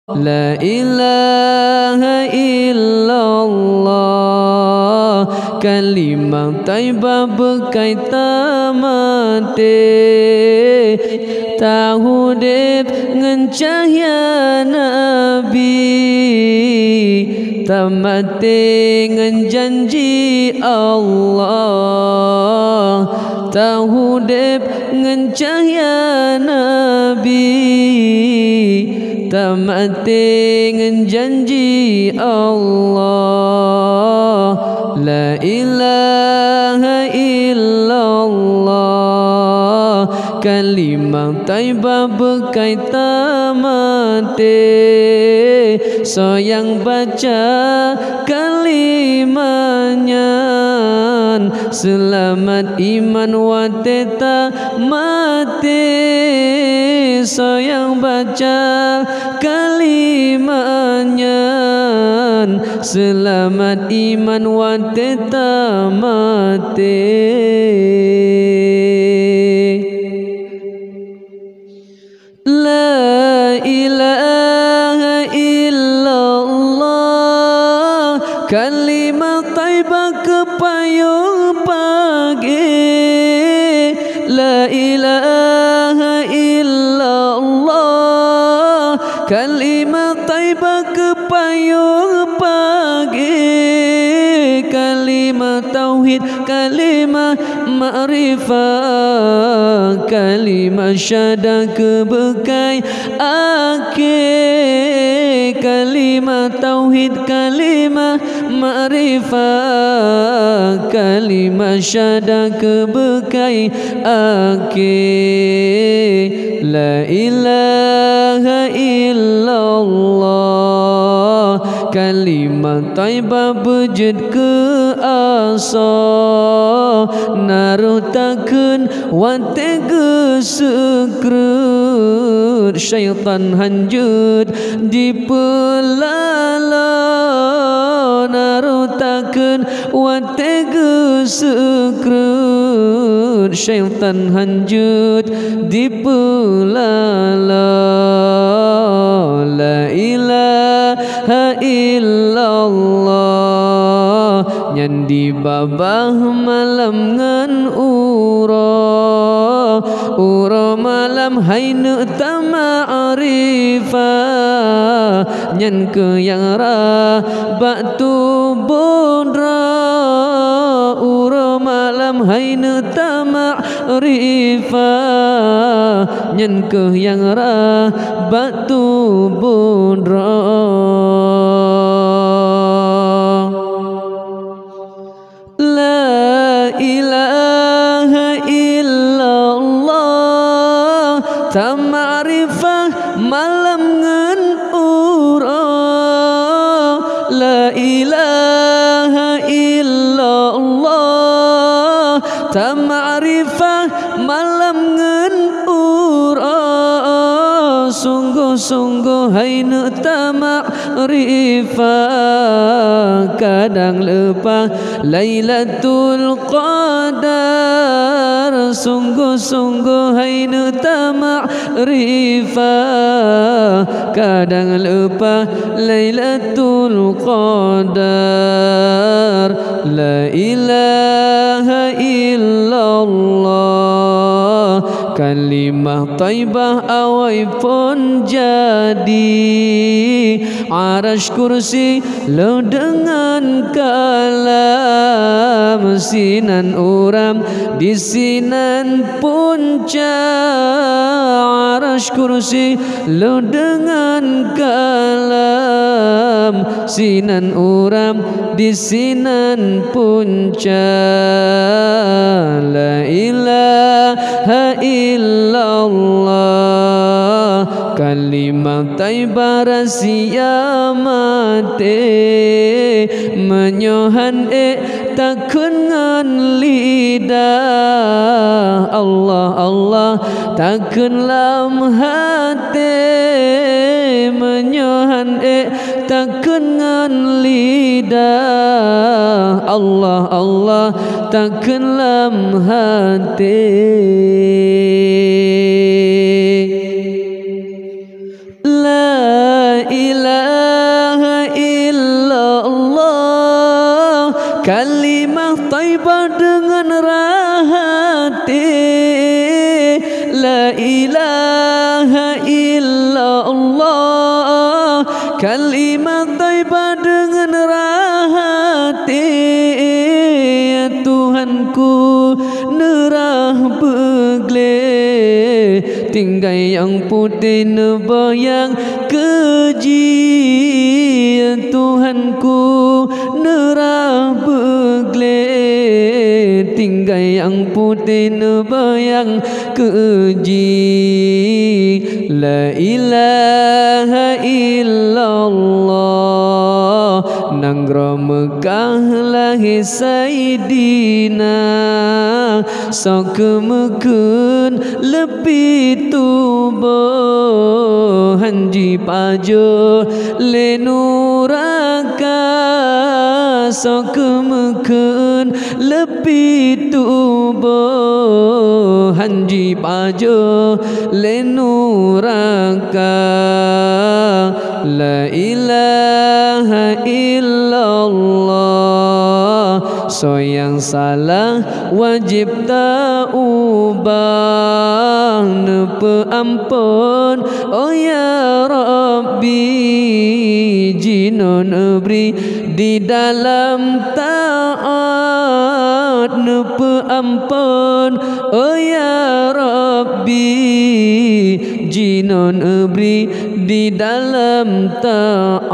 La ilaha illallah, kalimah taibah berkaitan mati, tahu dep ngan cahaya Nabi, tamati ngan janji Allah, tahu dep ngan cahaya Nabi, tamati ngan janji Allah. La ilaha illallah, kalimah taibah berkaitan mati, sayang baca kalimahnya, selamat iman wateta mati, sayang baca kalimahnya, selamat iman wateta mati. La ilaha illallah, kalimah taibah kepayung pagi. La ilaha illallah, kalimah taibah kepayung pagi. Kalimah tauhid, kalimah ma'rifah, kalimah syahadah kebekai akhir. Kalimah tauhid, kalimah ma'rifah, kalimah syahadah kebekai akhir. La ilaha illallah, kalimah taibah bejid ke asa, naruh takun watega sekrut, syaitan hanjut di pelala, naruh takun watega sekrut, syaitan hanjut di pelala. La ilaha illallah, nyandi babah malam ngan ura, ura malam hainu tama'rifah, nyan ke yang ra batu bodra, ura malam hainu tama'rifah, nyan ke yang ra batu bodra. La ilaha illallah, tama'rifah malam ngan ura. La ilaha illallah, tama'rifah malam ngan ura. Sungguh-sungguh hainu tama'rifah, kadang lepas Lailatul Qadar. Sungguh-sungguh hainu tama'rifah, kadang lepas Lailatul Qadar. La ilaha illallah, kalimah taibah awai pun jadi, arash kursi lo dengan kalam, sinan uram di sinan punca, arash kursi lo dengan kalam, sinan uram di sinan punca. La ilaha illallah, kalimah taibah rahsia mati, menyohan takun ngan lidah. Allah Allah takun lam hati, menyohan takun ngan lidah. Allah Allah takun lam hati. La ilaha illallah, kalimah thayyibah dengan rahati. La ilaha illallah, kalimah thayyibah dengan rahati. Tuhanku nerah begle, tinggai yang putih nebayang keji. Tuhanku nerah begle, tinggai yang putih nebayang keji. La ilaha illallah, nanggro Mekah lahi Sayyidina, sakemekun lepi tubuh hanji pajo lenuraka, sakemekun lepi tubuh hanji pajo lenuraka. La ilaha illallah, so yang salah wajib taubah, nepe ampun oh ya Rabbi. Jino nebri di dalam taat, nepe ampun oh ya Rabbi. Jino nebri di dalam taat.